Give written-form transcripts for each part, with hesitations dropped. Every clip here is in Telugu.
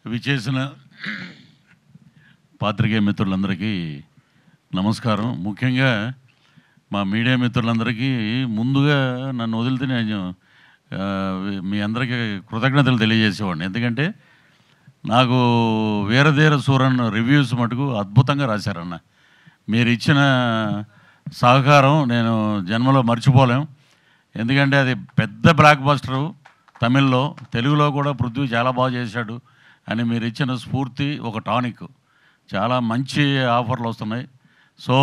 విచేసిన పాత్రికేయ మిత్రులందరికీ నమస్కారం. ముఖ్యంగా మా మీడియా మిత్రులందరికీ ముందుగా నన్ను వదిలితే నేను మీ అందరికీ కృతజ్ఞతలు తెలియజేసేవాడిని. ఎందుకంటే నాకు వీరధీర సూరన్ రివ్యూస్ మటుకు అద్భుతంగా రాశారన్న. మీరు ఇచ్చిన సహకారం నేను జన్మలో మర్చిపోలేం. ఎందుకంటే అది పెద్ద బ్లాక్ బస్టరు తమిళ్లో, తెలుగులో కూడా పృథ్వీ చాలా బాగా చేశాడు అని మీరు ఇచ్చిన స్ఫూర్తి ఒక టానిక్. చాలా మంచి ఆఫర్లు వస్తున్నాయి. సో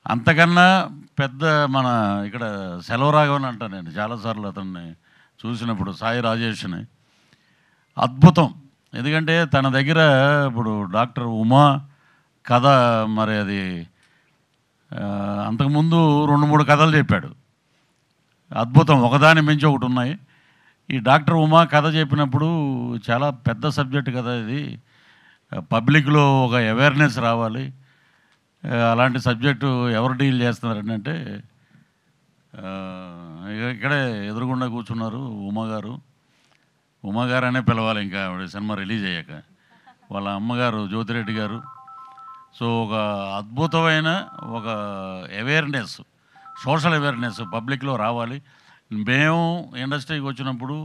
అంతకన్నా పెద్ద మన ఇక్కడ సెలవరాఘవన్ అంట, నేను చాలాసార్లు అతన్ని చూసినప్పుడు సాయి రాజేష్ని అద్భుతం. ఎందుకంటే తన దగ్గర ఇప్పుడు డాక్టర్ ఉమా కథ, మరి అది అంతకుముందు 2-3 కథలు చెప్పాడు. అద్భుతం, ఒకదాని మించి ఒకటి ఉన్నాయి. ఈ డాక్టర్ ఉమా కథ చెప్పినప్పుడు చాలా పెద్ద సబ్జెక్ట్ కదా ఇది, పబ్లిక్లో ఒక అవేర్నెస్ రావాలి. అలాంటి సబ్జెక్టు ఎవరు డీల్ చేస్తున్నారండి అంటే ఇక్కడే ఎదురుగుండా కూర్చున్నారు ఉమాగారు. ఉమాగారు అనే పిలవాలి ఇంకా సినిమా రిలీజ్ అయ్యాక. వాళ్ళ అమ్మగారు జ్యోతిరెడ్డి గారు. సో ఒక అద్భుతమైన ఒక అవేర్నెస్, సోషల్ అవేర్నెస్ పబ్లిక్లో రావాలి. మేము ఇండస్ట్రీకి వచ్చినప్పుడు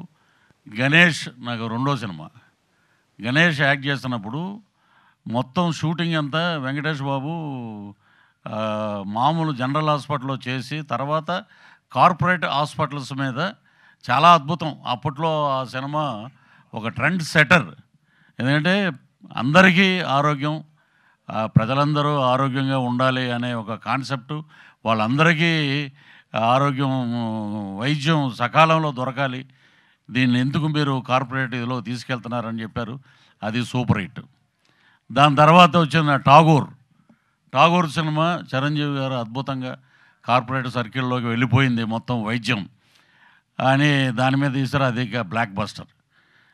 గణేష్, నాకు 2వ సినిమా గణేష్ యాక్ట్ చేస్తున్నప్పుడు మొత్తం షూటింగ్ అంతా వెంకటేష్ బాబు మామూలు జనరల్ హాస్పిటల్లో చేసి తర్వాత కార్పొరేట్ హాస్పిటల్స్ మీద చాలా అద్భుతం. అప్పట్లో ఆ సినిమా ఒక ట్రెండ్ సెటర్. ఎందుకంటే అందరికీ ఆరోగ్యం, ప్రజలందరూ ఆరోగ్యంగా ఉండాలి అనే ఒక కాన్సెప్టు, వాళ్ళందరికీ ఆరోగ్యం వైద్యం సకాలంలో దొరకాలి, దీన్ని ఎందుకు మీరు కార్పొరేట్ ఇదిలో తీసుకెళ్తున్నారని చెప్పారు. అది సూపర్ హిట్. దాని తర్వాత వచ్చిన ఠాగూర్ సినిమా చిరంజీవి గారు అద్భుతంగా కార్పొరేట్ సర్కిల్లోకి వెళ్ళిపోయింది మొత్తం వైద్యం అని దాని మీద తీసారు. అది బ్లాక్ బస్టర్.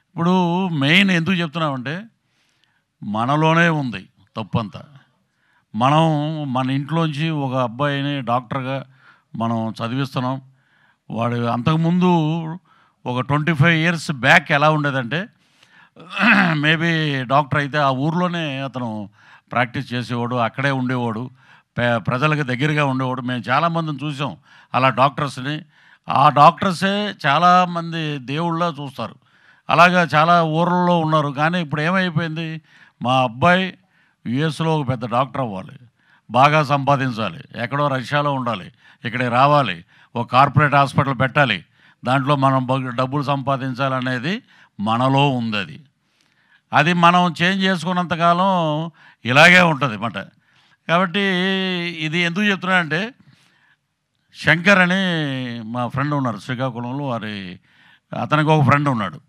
ఇప్పుడు మెయిన్ ఎందుకు చెప్తున్నామంటే మనలోనే ఉంది తప్పంతా. మనం మన ఇంట్లోంచి ఒక అబ్బాయిని డాక్టర్గా మనం చదివిస్తున్నాం. వాడు అంతకుముందు ఒక 25 years బ్యాక్ ఎలా ఉండేదంటే మేబీ డాక్టర్ అయితే ఆ ఊర్లోనే అతను ప్రాక్టీస్ చేసేవాడు, అక్కడే ఉండేవాడు, ప్రజలకు దగ్గరగా ఉండేవాడు. మేము చాలామందిని చూసాం అలా డాక్టర్స్ని. ఆ డాక్టర్సే చాలామంది దేవుళ్ళ చూస్తారు. అలాగా చాలా ఊర్లలో ఉన్నారు. కానీ ఇప్పుడు ఏమైపోయింది, మా అబ్బాయి యుఎస్లో ఒక పెద్ద డాక్టర్ అవ్వాలి, బాగా సంపాదించాలి, ఎక్కడో రష్యాలో ఉండాలి, ఇక్కడికి రావాలి, ఒక కార్పొరేట్ హాస్పిటల్ పెట్టాలి, దాంట్లో మనం డబ్బులు సంపాదించాలనేది మనలో ఉంది. అది మనం చేంజ్ చేసుకున్నంతకాలం ఇలాగే ఉంటుంది అన్నమాట. కాబట్టి ఇది ఎందుకు చెప్తున్నానంటే శంకర్ అని మా ఫ్రెండ్ ఉన్నారు శ్రీకాకుళంలో, అతనికి ఒక ఫ్రెండ్ ఉన్నాడు.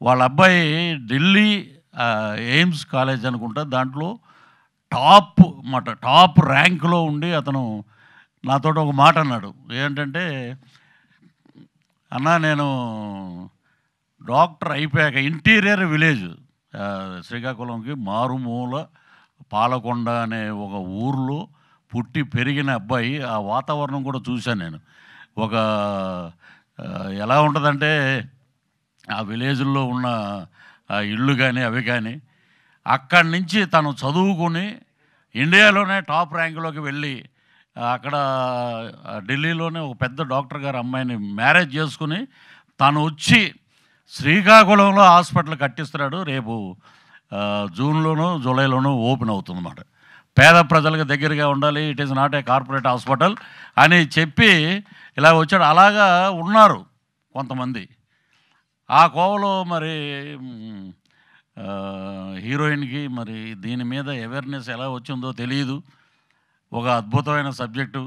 వాళ్ళ అబ్బాయి ఢిల్లీ ఎయిమ్స్ కాలేజ్ అనుకుంటా, దాంట్లో టాప్ ర్యాంకులో ఉండి అతను నాతో ఒక మాట అన్నాడు. ఏంటంటే, అన్నా నేను డాక్టర్ అయిపోయాక ఇంటీరియర్ విలేజ్ శ్రీకాకుళంకి మారుమూల పాలకొండ అనే ఒక ఊర్లో పుట్టి పెరిగిన అబ్బాయి. ఆ వాతావరణం కూడా చూశాను నేను. ఒక ఎలా ఉంటుందంటే ఆ విలేజ్లో ఉన్న ఆ ఇళ్ళు కానీ అవి కానీ, అక్కడి నుంచి తను చదువుకొని ఇండియాలోనే టాప్ ర్యాంకులోకి వెళ్ళి అక్కడ ఢిల్లీలోనే ఒక పెద్ద డాక్టర్ గారు అమ్మాయిని మ్యారేజ్ చేసుకుని తను వచ్చి శ్రీకాకుళంలో హాస్పిటల్ కట్టిస్తున్నాడు. రేపు జూన్లోనో జూలైలోనో ఓపెన్ అవుతుందన్నమాట. పేద ప్రజలకు దగ్గరగా ఉండాలి, it is not a corporate hospital అని చెప్పి ఇలా వచ్చాడు. అలాగా ఉన్నారు కొంతమంది. ఆ కోవలో మరి హీరోయిన్కి మరి దీని మీద అవేర్నెస్ ఎలా వచ్చిందో తెలియదు. ఒక అద్భుతమైన సబ్జెక్టు,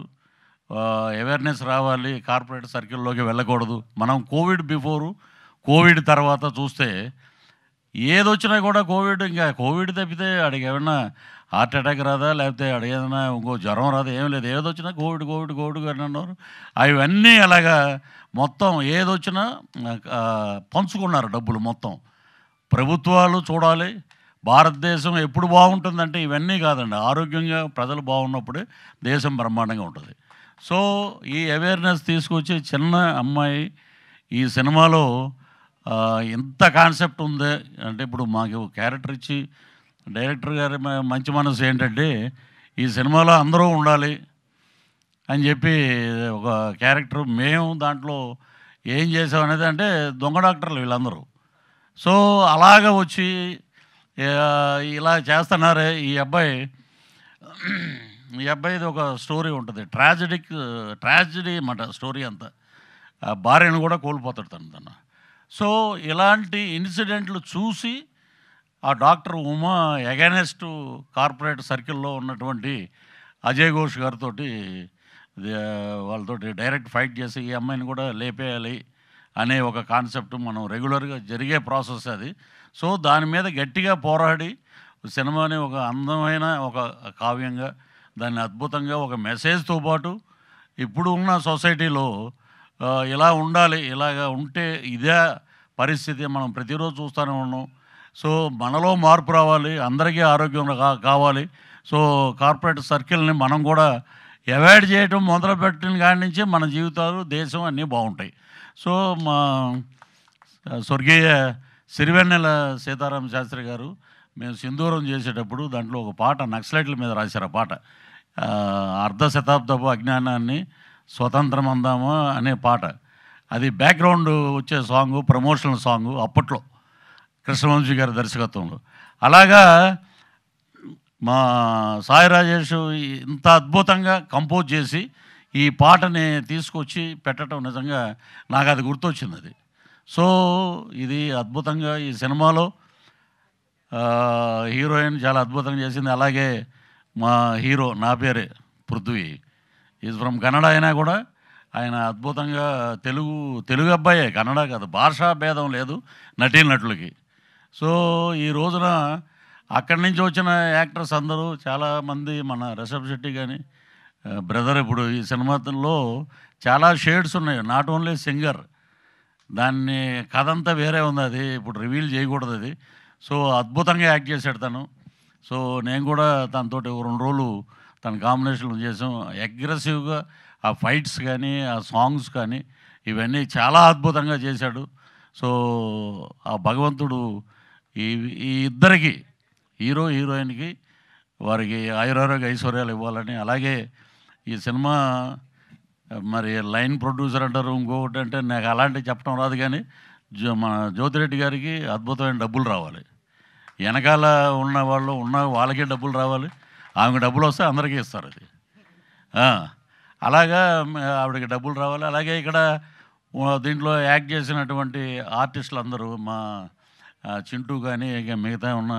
అవేర్నెస్ రావాలి, కార్పొరేట్ సర్కిల్లోకి వెళ్ళకూడదు. మనం కోవిడ్ బిఫోరు, కోవిడ్ తర్వాత చూస్తే ఏదొచ్చినా కూడా కోవిడ్ తప్పితే అడిగి ఏమన్నా హార్ట్ అటాక్ రాదా, లేకపోతే అడిగేదన్నా ఇంకో జ్వరం రాదా, ఏం లేదు. ఏదొచ్చినా కోవిడ్ అని అన్నారు. అవన్నీ అలాగా మొత్తం ఏదొచ్చినా పంచుకున్నారు డబ్బులు మొత్తం. ప్రభుత్వాలు చూడాలి, భారతదేశం ఎప్పుడు బాగుంటుందంటే ఇవన్నీ కాదండి, ఆరోగ్యంగా ప్రజలు బాగున్నప్పుడే దేశం బ్రహ్మాండంగా ఉంటుంది. సో ఈ అవేర్నెస్ తీసుకొచ్చి చిన్న అమ్మాయి ఈ సినిమాలో ఇంత కాన్సెప్ట్ ఉంది అంటే ఇప్పుడు మాకు క్యారెక్టర్ ఇచ్చి డైరెక్టర్ గారి మంచి మనసు ఏంటంటే ఈ సినిమాలో అందరూ ఉండాలి అని చెప్పి ఒక క్యారెక్టర్ మేము దాంట్లో ఏం చేసాం అనేది అంటే దొంగ డాక్టర్లు వీళ్ళందరూ. సో అలాగ వచ్చి ఇలా చేస్తున్నారే ఈ అబ్బాయిది ఒక స్టోరీ ఉంటుంది, ట్రాజడీ అన్నమాట స్టోరీ అంతా. భార్యను కూడా కోల్పోతాడు తను. సో ఇలాంటి ఇన్సిడెంట్లు చూసి ఆ డాక్టర్ ఉమా ఎగైనెస్ట్ కార్పొరేట్ సర్కిల్లో ఉన్నటువంటి అజయ్ ఘోష్ గారితో వాళ్ళతోటి డైరెక్ట్ ఫైట్ చేసి ఈ అమ్మాయిని కూడా లేపేయాలి అనే ఒక కాన్సెప్ట్ మనం రెగ్యులర్గా జరిగే ప్రాసెస్ అది. సో దాని మీద గట్టిగా పోరాడి సినిమాని ఒక అందమైన ఒక కావ్యంగా దాన్ని అద్భుతంగా ఒక మెసేజ్తో పాటు ఇప్పుడు ఉన్న సొసైటీలో ఇలా ఉండాలి, ఇలాగ ఉంటే ఇదే పరిస్థితి మనం ప్రతిరోజు చూస్తూనే ఉన్నాం. సో మనలో మార్పు రావాలి, అందరికీ ఆరోగ్యం కావాలి. సో కార్పొరేట్ సర్కిల్ని మనం కూడా అవాయిడ్ చేయటం మొదలుపెట్టిన కాడి నుంచి మన జీవితాలు దేశం అన్నీ బాగుంటాయి. సో మా స్వర్గీయ సిరివెన్నెల సీతారామ శాస్త్రి గారు మేము సింధూరం చేసేటప్పుడు దాంట్లో ఒక పాట నక్సలైట్ల మీద రాశారు. ఆ పాట అర్ధ శతాబ్దపు అజ్ఞానాన్ని స్వతంత్రం అందామా అనే పాట. అది బ్యాక్గ్రౌండ్ వచ్చే సాంగు, ప్రమోషనల్ సాంగు అప్పట్లో కృష్ణవంశీ గారి దర్శకత్వంలో. అలాగా మా సాయి రాజేష్ ఇంత అద్భుతంగా కంపోజ్ చేసి ఈ పాటని తీసుకొచ్చి పెట్టడం నిజంగా నాకు అది గుర్తొచ్చింది అది. సో ఇది అద్భుతంగా ఈ సినిమాలో హీరోయిన్ చాలా అద్భుతంగా చేసింది. అలాగే మా హీరో నా పేరే పృథ్వీ ఈజ్ ఫ్రమ్ కన్నడ అయినా కూడా ఆయన అద్భుతంగా తెలుగు అబ్బాయే, కన్నడ కాదు, భాషా భేదం లేదు నటీనటులకి. సో ఈ రోజున అక్కడి నుంచి వచ్చిన యాక్టర్స్ అందరూ చాలామంది, మన రిషబ్ శెట్టి కానీ బ్రదర్, ఇప్పుడు ఈ సినిమాలో చాలా షేడ్స్ ఉన్నాయి, నాట్ ఓన్లీ సింగర్, దాన్ని కథ అంతా వేరే ఉంది, అది ఇప్పుడు రివీల్ చేయకూడదు అది. సో అద్భుతంగా యాక్ట్ చేశాడు తను. సో నేను కూడా తనతో 2 రోజులు తన కాంబినేషన్లు చేసాం. అగ్రెసివ్గా ఆ ఫైట్స్ కానీ ఆ సాంగ్స్ కానీ ఇవన్నీ చాలా అద్భుతంగా చేశాడు. సో ఆ భగవంతుడు ఈ ఇద్దరికి హీరోయిన్కి వారికి ఆయురారోగ్య ఐశ్వర్యాలు ఇవ్వాలని, అలాగే ఈ సినిమా మరి లైన్ ప్రొడ్యూసర్ అంటారు, ఇంకొకటి అంటే నాకు అలాంటివి చెప్పడం రాదు, కానీ మన జ్యోతిరెడ్డి గారికి అద్భుతమైన డబ్బులు రావాలి, వెనకాల ఉన్న వాళ్ళకే డబ్బులు రావాలి, ఆమెకు డబ్బులు వస్తే అందరికీ ఇస్తారు అది. అలాగా ఆవిడకి డబ్బులు రావాలి. అలాగే ఇక్కడ దీంట్లో యాక్ట్ చేసినటువంటి ఆర్టిస్టులు అందరూ, మా చింటూ కానీ ఇక మిగతా ఉన్న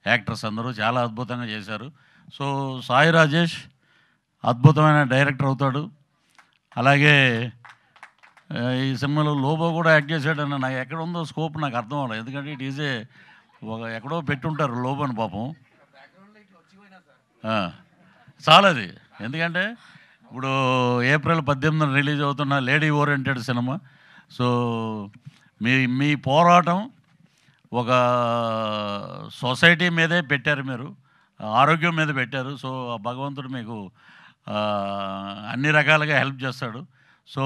యాక్టర్స్ అందరూ చాలా అద్భుతంగా చేశారు. సో సాయి రాజేష్ అద్భుతమైన డైరెక్టర్ అవుతాడు. అలాగే ఈ సినిమాలో లోబో కూడా యాక్ట్ చేశాడని నాకు ఎక్కడ ఉందో స్కోప్ నాకు అర్థం అవ్వలేదు, ఎందుకంటే ఇట్ ఈజ్ ఎక్కడో పెట్టుంటారు లోబోని పాపం. చాలా అది, ఎందుకంటే ఇప్పుడు ఏప్రిల్ 18న రిలీజ్ అవుతున్న లేడీ ఓరియంటెడ్ సినిమా. సో మీ పోరాటం ఒక సొసైటీ మీదే పెట్టారు, మీరు ఆరోగ్యం మీద పెట్టారు. సో భగవంతుడు మీకు అన్ని రకాలుగా హెల్ప్ చేస్తాడు. సో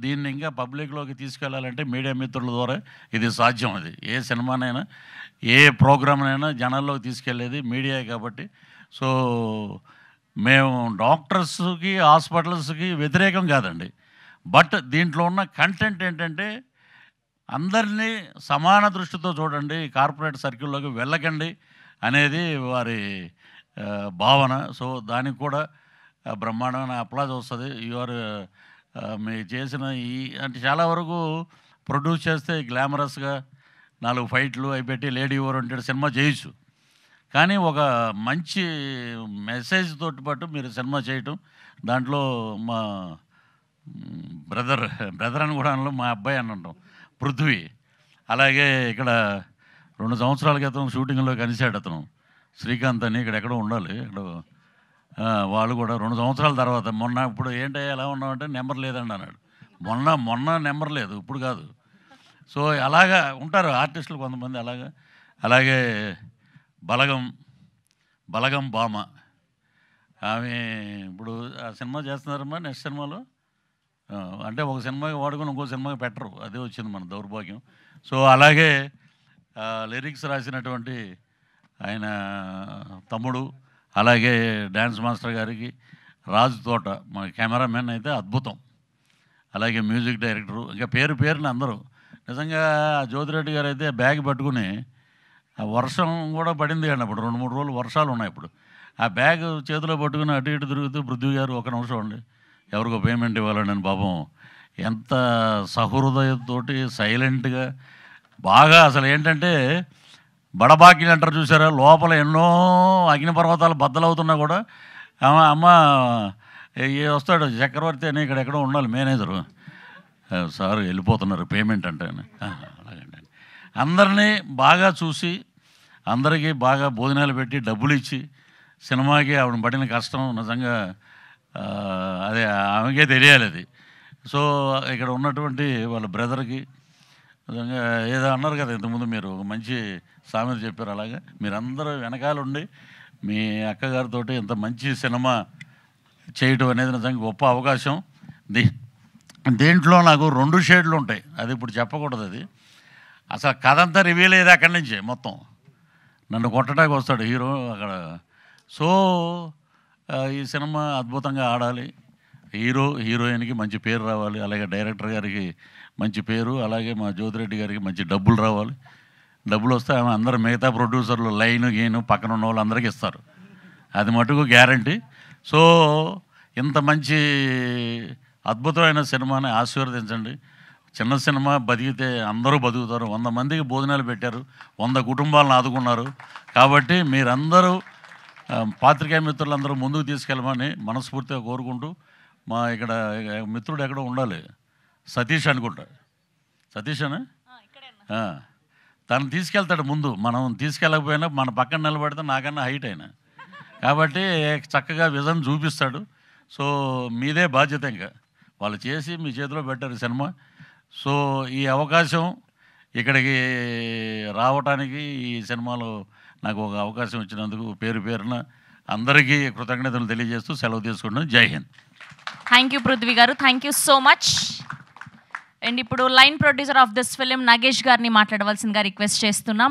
దీన్ని ఇంకా పబ్లిక్లోకి తీసుకెళ్ళాలంటే మీడియా మిత్రుల ద్వారా ఇది సాధ్యం. అది ఏ సినిమానైనా ఏ ప్రోగ్రామ్నైనా జనాల్లోకి తీసుకెళ్ళేది మీడియా కాబట్టి. సో మేము డాక్టర్స్కి హాస్పిటల్స్కి వ్యతిరేకం కాదండి, బట్ దీంట్లో ఉన్న కంటెంట్ ఏంటంటే అందరినీ సమాన దృష్టితో చూడండి, కార్పొరేట్ సర్కిల్లోకి వెళ్ళకండి అనేది వారి భావన. సో దానికి కూడా బ్రహ్మాండమైన అప్లాజ్ వస్తుంది. మీరు చేసిన అంటే చాలా వరకు ప్రొడ్యూస్ చేస్తే గ్లామరస్గా 4 ఫైట్లు అవి పెట్టి లేడీ ఓరియంటెడ్ సినిమా చేయొచ్చు, కానీ ఒక మంచి మెసేజ్ తోటి పాటు మీరు సినిమా చేయటం, దాంట్లో మా బ్రదర్ అని కూడా అనలో మా అబ్బాయి అని అంటాం పృథ్వీ. అలాగే ఇక్కడ 2 సంవత్సరాల క్రితం షూటింగ్లో కలిశాడు అతను శ్రీకాంత్ అని, ఇక్కడ ఎక్కడో ఉండాలి, ఇక్కడ వాళ్ళు కూడా 2 సంవత్సరాల తర్వాత ఇప్పుడు ఏంటయ్యా ఎలా ఉన్నామంటే నెంబర్ లేదండి అన్నాడు. మొన్న నెంబర్ లేదు, ఇప్పుడు కాదు. సో అలాగా ఉంటారు ఆర్టిస్టులు కొంతమంది అలాగా. అలాగే బలగం భామ, ఆమె ఇప్పుడు ఆ సినిమా చేస్తున్నారమ్మా. నెక్స్ట్ సినిమాలో అంటే ఒక సినిమాకి వాడుకొని ఇంకో సినిమాకి పెట్టరు, అదే వచ్చింది మన దౌర్భాగ్యం. సో అలాగే లిరిక్స్ రాసినటువంటి ఆయన తమ్ముడు, అలాగే డ్యాన్స్ మాస్టర్ గారికి, రాజు తోట మా కెమెరామెన్ అయితే అద్భుతం, అలాగే మ్యూజిక్ డైరెక్టరు, ఇంకా పేరున అందరూ. నిజంగా జ్యోతిరెడ్డి గారు అయితే బ్యాగ్ పట్టుకుని వర్షం కూడా పడింది అండి అప్పుడు, 2-3 రోజులు వర్షాలు ఉన్నాయి ఇప్పుడు. ఆ బ్యాగ్ చేతిలో పట్టుకుని అటు ఇటు తిరుగుతూ, పృథ్వీ గారు ఒక నిమిషం అండి ఎవరికో పేమెంట్ ఇవ్వాలని నేను పాపం ఎంత సహృదయంతోటి సైలెంట్గా బాగా, అసలు ఏంటంటే బడబాకిలు అంటారు చూసారా, లోపల ఎన్నో అగ్నిపర్వతాలు బద్దలవుతున్నా కూడా అమ్మ వస్తాడు చక్రవర్తి అని ఇక్కడ ఎక్కడో ఉండాలి మేనేజరు, సార్ వెళ్ళిపోతున్నారు పేమెంట్ అంటే అలాగండి. అందరినీ బాగా చూసి అందరికీ బాగా భోజనాలు పెట్టి డబ్బులు ఇచ్చి సినిమాకి ఆవిడ పడిన కష్టం నిజంగా అదే ఆమెకే తెలియాలి అది. సో ఇక్కడ ఉన్నటువంటి వాళ్ళ బ్రదర్కి నిజంగా ఏదో అన్నారు కదా ఇంతకుముందు, మీరు మంచి సామెత చెప్పారు, అలాగా మీరందరూ వెనకాలండి మీ అక్కగారితో ఇంత మంచి సినిమా చేయటం అనేది నిజంగా గొప్ప అవకాశం. దీంట్లో నాకు 2 షేడ్లు ఉంటాయి, అది ఇప్పుడు చెప్పకూడదు. అది అసలు కథ అంతా రివీల్ అయ్యేది అక్కడి నుంచే, మొత్తం నన్ను కొట్టడానికి వస్తాడు హీరో అక్కడ. సో ఈ సినిమా అద్భుతంగా ఆడాలి, హీరోయిన్కి మంచి పేరు రావాలి, అలాగే డైరెక్టర్ గారికి మంచి పేరు, అలాగే మా జ్యోతిరెడ్డి గారికి మంచి డబ్బులు రావాలి. డబ్బులు వస్తే ఆమె అందరూ మిగతా ప్రొడ్యూసర్లు లైను గీను పక్కన ఉన్న వాళ్ళు అందరికీ ఇస్తారు, అది మటుకు గ్యారంటీ. సో ఇంత మంచి అద్భుతమైన సినిమాని ఆశీర్వదించండి. చిన్న సినిమా బతికితే అందరూ బతుకుతారు, 100 మందికి భోజనాలు పెట్టారు, 100 కుటుంబాలను ఆదుకున్నారు. కాబట్టి మీరందరూ పాత్రికేయ మిత్రులందరూ ముందుకు తీసుకెళ్ళమని మనస్ఫూర్తిగా కోరుకుంటూ, మా ఇక్కడ మిత్రుడు ఎక్కడో ఉండాలి, సతీష్ అనుకుంటా, సతీష్ అని తను తీసుకెళ్తాడు ముందు, మనం తీసుకెళ్ళకపోయినా మన పక్కన నిలబడితే నాకన్నా హైట్ అయినా, కాబట్టి చక్కగా విజన్ చూపిస్తాడు. సో మీదే బాధ్యత, ఇంకా వాళ్ళు చేసి మీ చేతిలో పెట్టారు సినిమా. సో ఈ అవకాశం ఇక్కడికి రావటానికి, ఈ సినిమాలో నాకు ఒక అవకాశం ఇచ్చినందుకు పేరున అందరికీ కృతజ్ఞతలు తెలియజేస్తూ సెలవు తీసుకుంటున్నాను. జై హింద్. థ్యాంక్ యూ పృథ్వీ గారు, thank you so much. And ఇప్పుడు line producer of this film Nagesh గారిని మాట్లాడవలసిందిగా రిక్వెస్ట్ చేస్తున్నాం.